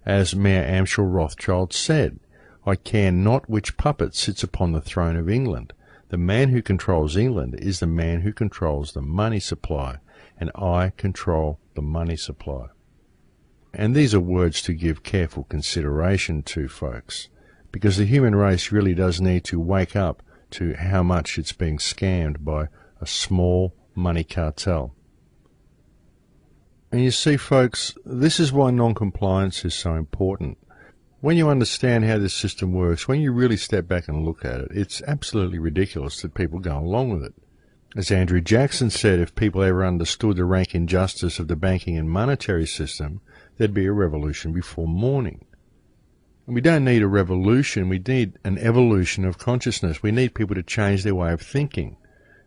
As Mayor Amschel Rothschild said, "I care not which puppet sits upon the throne of England. The man who controls England is the man who controls the money supply, and I control the money supply." And these are words to give careful consideration to, folks, because the human race really does need to wake up to how much it's being scammed by a small money cartel. And you see, folks, this is why non-compliance is so important. When you understand how this system works, when you really step back and look at it, it's absolutely ridiculous that people go along with it. As Andrew Jackson said, if people ever understood the rank injustice of the banking and monetary system, there'd be a revolution before morning. And we don't need a revolution, we need an evolution of consciousness. We need people to change their way of thinking.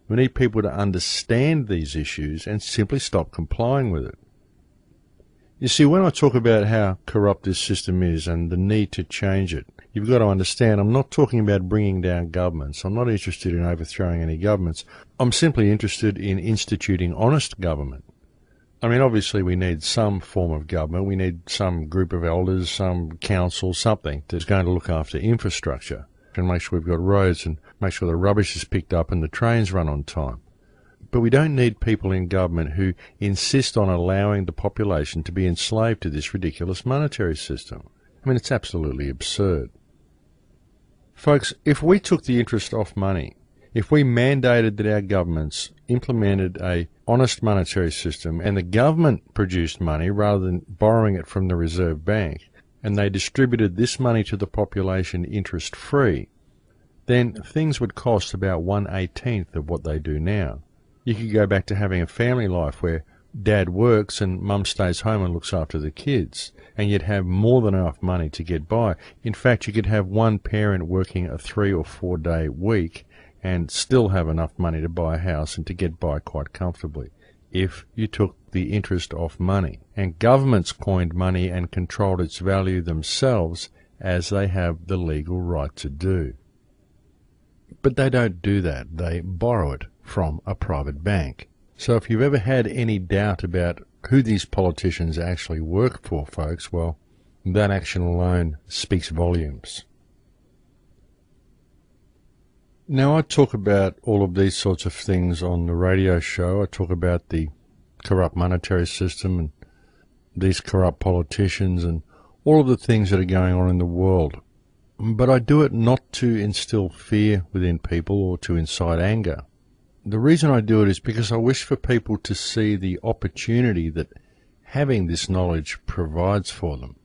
We need people to understand these issues and simply stop complying with it. You see, when I talk about how corrupt this system is and the need to change it, you've got to understand I'm not talking about bringing down governments. I'm not interested in overthrowing any governments. I'm simply interested in instituting honest government. I mean, obviously we need some form of government. We need some group of elders, some council, something that's going to look after infrastructure and make sure we've got roads and make sure the rubbish is picked up and the trains run on time. But we don't need people in government who insist on allowing the population to be enslaved to this ridiculous monetary system. I mean, it's absolutely absurd. Folks, if we took the interest off money, if we mandated that our governments implemented a honest monetary system and the government produced money rather than borrowing it from the Reserve Bank, and they distributed this money to the population interest-free, then things would cost about 1/18 of what they do now. You could go back to having a family life where dad works and mum stays home and looks after the kids, and you'd have more than enough money to get by. In fact, you could have one parent working a 3 or 4 day week and still have enough money to buy a house and to get by quite comfortably if you took the interest off money. And governments coined money and controlled its value themselves, as they have the legal right to do. But they don't do that. They borrow it from a private bank. So if you've ever had any doubt about who these politicians actually work for, folks, well, that action alone speaks volumes. Now, I talk about all of these sorts of things on the radio show. I talk about the corrupt monetary system and these corrupt politicians and all of the things that are going on in the world. But I do it not to instill fear within people or to incite anger. The reason I do it is because I wish for people to see the opportunity that having this knowledge provides for them.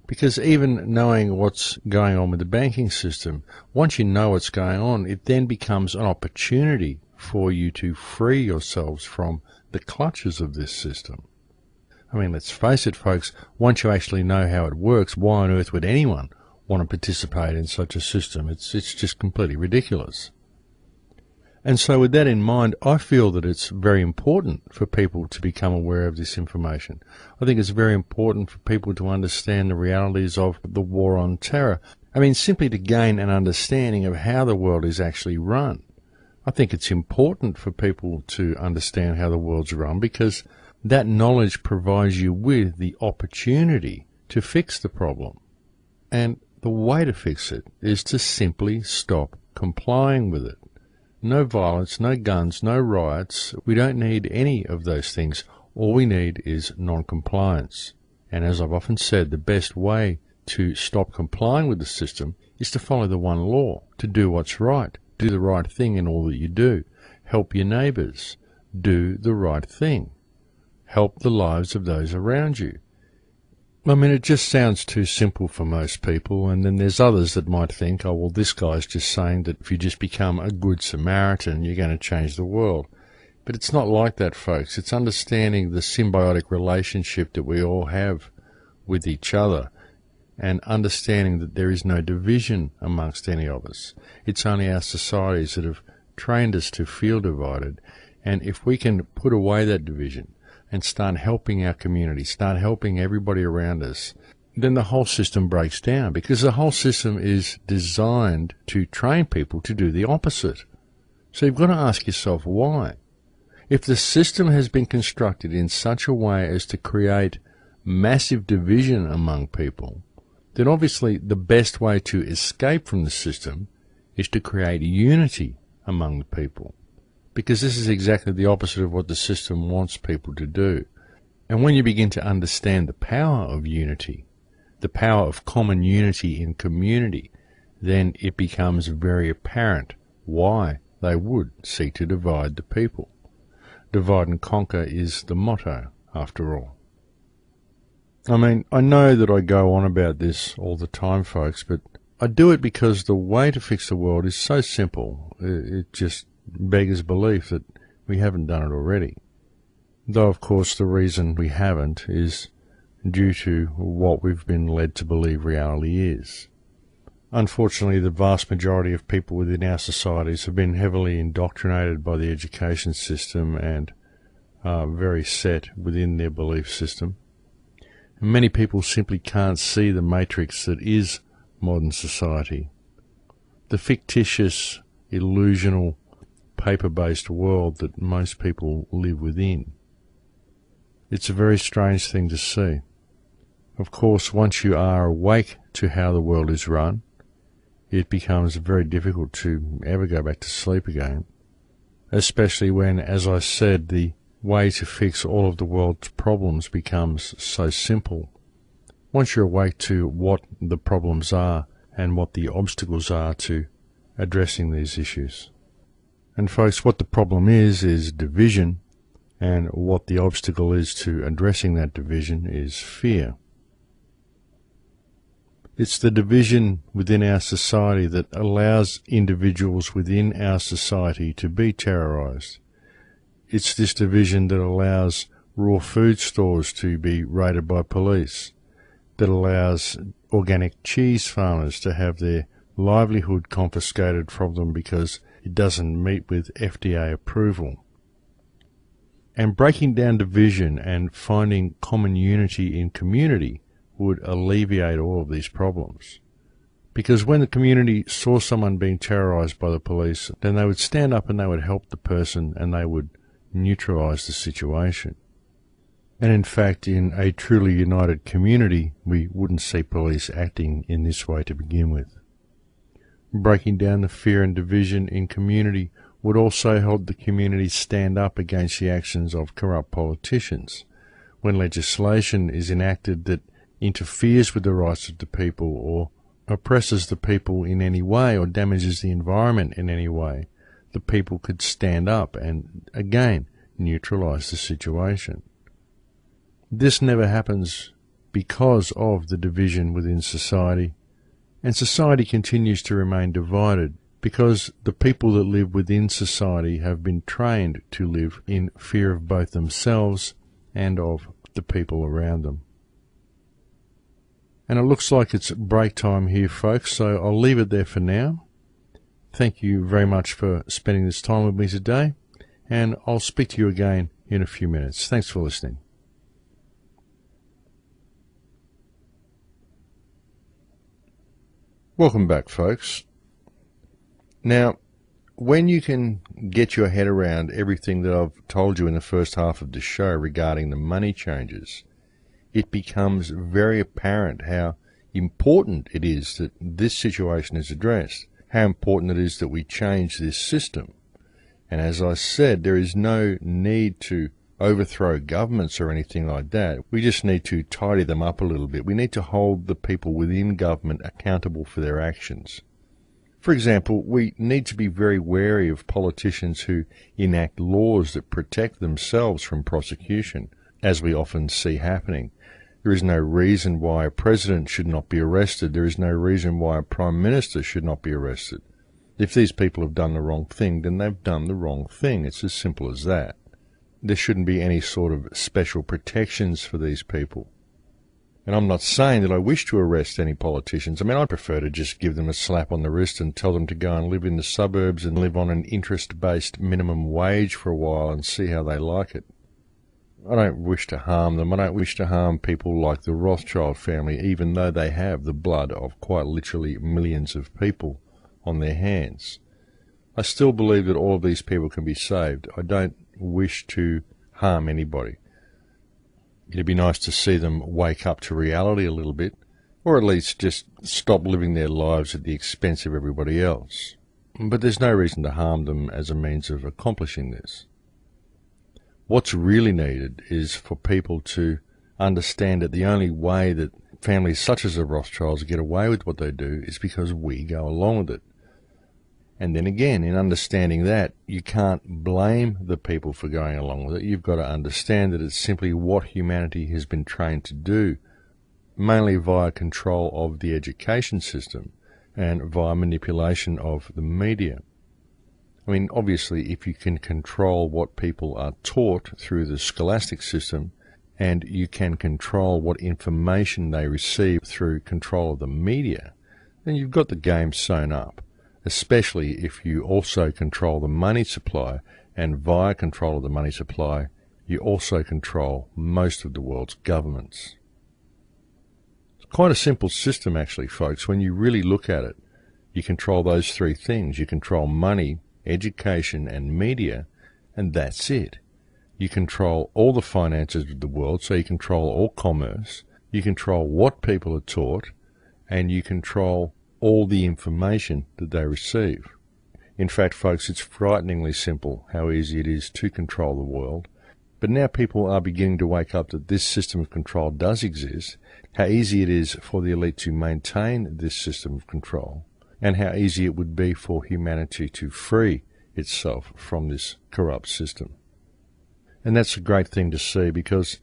Because even knowing what's going on with the banking system, once you know what's going on, it then becomes an opportunity for you to free yourselves from the clutches of this system. I mean, let's face it, folks, once you actually know how it works, why on earth would anyone want to participate in such a system? It's just completely ridiculous. And so with that in mind, I feel that it's very important for people to become aware of this information. I think it's very important for people to understand the realities of the war on terror. I mean, simply to gain an understanding of how the world is actually run. I think it's important for people to understand how the world's run because that knowledge provides you with the opportunity to fix the problem. And the way to fix it is to simply stop complying with it. No violence, no guns, no riots. We don't need any of those things. All we need is non-compliance. And as I've often said, the best way to stop complying with the system is to follow the one law, to do what's right, do the right thing in all that you do, help your neighbours, do the right thing, help the lives of those around you. I mean, it just sounds too simple for most people, and then there's others that might think, oh, well, this guy's just saying that if you just become a good Samaritan, you're going to change the world. But it's not like that, folks. It's understanding the symbiotic relationship that we all have with each other and understanding that there is no division amongst any of us. It's only our societies that have trained us to feel divided. And if we can put away that division and start helping our community, start helping everybody around us, then the whole system breaks down because the whole system is designed to train people to do the opposite. So you've got to ask yourself why. If the system has been constructed in such a way as to create massive division among people, then obviously the best way to escape from the system is to create unity among the people, because this is exactly the opposite of what the system wants people to do. And when you begin to understand the power of unity, the power of common unity in community, then it becomes very apparent why they would seek to divide the people. Divide and conquer is the motto, after all. I mean, I know that I go on about this all the time, folks, but I do it because the way to fix the world is so simple. It just beggars belief that we haven't done it already. Though, of course, the reason we haven't is due to what we've been led to believe reality is. Unfortunately, the vast majority of people within our societies have been heavily indoctrinated by the education system and are very set within their belief system. And many people simply can't see the matrix that is modern society. The fictitious, illusional, paper-based world that most people live within. It's a very strange thing to see. Of course, once you are awake to how the world is run, it becomes very difficult to ever go back to sleep again, especially when, as I said, the way to fix all of the world's problems becomes so simple. Once you're awake to what the problems are and what the obstacles are to addressing these issues. And folks, what the problem is division, and what the obstacle is to addressing that division is fear. It's the division within our society that allows individuals within our society to be terrorized. It's this division that allows raw food stores to be raided by police, that allows organic cheese farmers to have their livelihood confiscated from them because it doesn't meet with FDA approval. And breaking down division and finding common unity in community would alleviate all of these problems. Because when the community saw someone being terrorized by the police, then they would stand up and they would help the person and they would neutralize the situation. And in fact, in a truly united community, we wouldn't see police acting in this way to begin with. Breaking down the fear and division in community would also help the community stand up against the actions of corrupt politicians. When legislation is enacted that interferes with the rights of the people or oppresses the people in any way or damages the environment in any way, the people could stand up and, again, neutralize the situation. This never happens because of the division within society, and society continues to remain divided because the people that live within society have been trained to live in fear of both themselves and of the people around them. And it looks like it's break time here, folks, so I'll leave it there for now. Thank you very much for spending this time with me today, and I'll speak to you again in a few minutes. Thanks for listening. Welcome back, folks. Now, when you can get your head around everything that I've told you in the first half of the show regarding the money changes, it becomes very apparent how important it is that this situation is addressed, how important it is that we change this system. And as I said, there is no need to overthrow governments or anything like that. We just need to tidy them up a little bit. We need to hold the people within government accountable for their actions. For example, we need to be very wary of politicians who enact laws that protect themselves from prosecution, as we often see happening. There is no reason why a president should not be arrested. There is no reason why a prime minister should not be arrested. If these people have done the wrong thing, then they've done the wrong thing. It's as simple as that. There shouldn't be any sort of special protections for these people. And I'm not saying that I wish to arrest any politicians. I mean, I prefer to just give them a slap on the wrist and tell them to go and live in the suburbs and live on an interest-based minimum wage for a while and see how they like it. I don't wish to harm them. I don't wish to harm people like the Rothschild family, even though they have the blood of quite literally millions of people on their hands. I still believe that all of these people can be saved. I don't wish to harm anybody. It'd be nice to see them wake up to reality a little bit, or at least just stop living their lives at the expense of everybody else. But there's no reason to harm them as a means of accomplishing this. What's really needed is for people to understand that the only way that families such as the Rothschilds get away with what they do is because we go along with it. And then again, in understanding that, you can't blame the people for going along with it. You've got to understand that it's simply what humanity has been trained to do, mainly via control of the education system and via manipulation of the media. I mean, obviously, if you can control what people are taught through the scholastic system, and you can control what information they receive through control of the media, then you've got the game sewn up, especially if you also control the money supply, and via control of the money supply, you also control most of the world's governments. It's quite a simple system, actually, folks. When you really look at it, you control those three things. You control money, education, and media, and that's it. You control all the finances of the world, so you control all commerce, you control what people are taught, and you control all the information that they receive. In fact, folks, it's frighteningly simple how easy it is to control the world. But now people are beginning to wake up that this system of control does exist, how easy it is for the elite to maintain this system of control, and how easy it would be for humanity to free itself from this corrupt system. And that's a great thing to see because,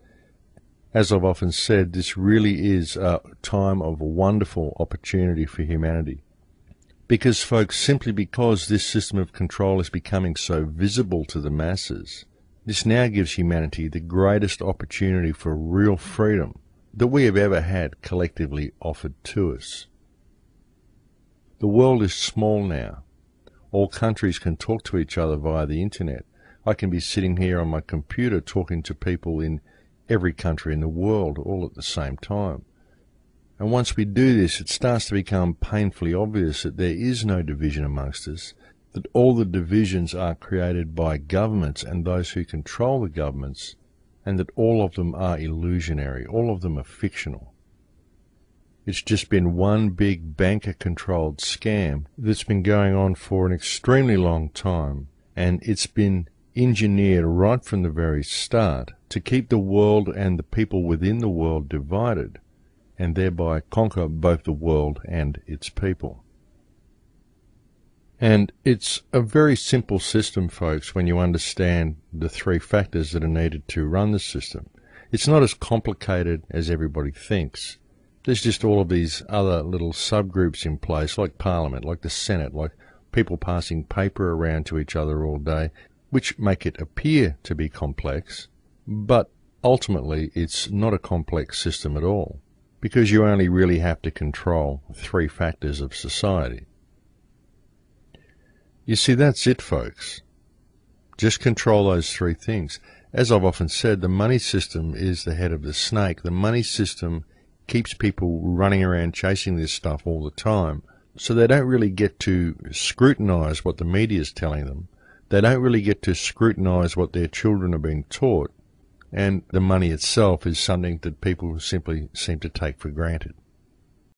as I've often said, this really is a time of wonderful opportunity for humanity. Because, folks, simply because this system of control is becoming so visible to the masses, this now gives humanity the greatest opportunity for real freedom that we have ever had collectively offered to us. The world is small now. All countries can talk to each other via the internet. I can be sitting here on my computer talking to people in every country in the world all at the same time. And once we do this, it starts to become painfully obvious that there is no division amongst us, that all the divisions are created by governments and those who control the governments, and that all of them are illusionary, all of them are fictional. It's just been one big banker-controlled scam that's been going on for an extremely long time, and it's been engineered right from the very start to keep the world and the people within the world divided, and thereby conquer both the world and its people. And it's a very simple system, folks, when you understand the three factors that are needed to run the system. It's not as complicated as everybody thinks. There's just all of these other little subgroups in place, like Parliament, like the Senate, like people passing paper around to each other all day, which make it appear to be complex, but ultimately it's not a complex system at all, because you only really have to control three factors of society. You see, that's it, folks. Just control those three things. As I've often said, the money system is the head of the snake. The money system keeps people running around chasing this stuff all the time, so they don't really get to scrutinize what the media is telling them. They don't really get to scrutinize what their children are being taught, and the money itself is something that people simply seem to take for granted.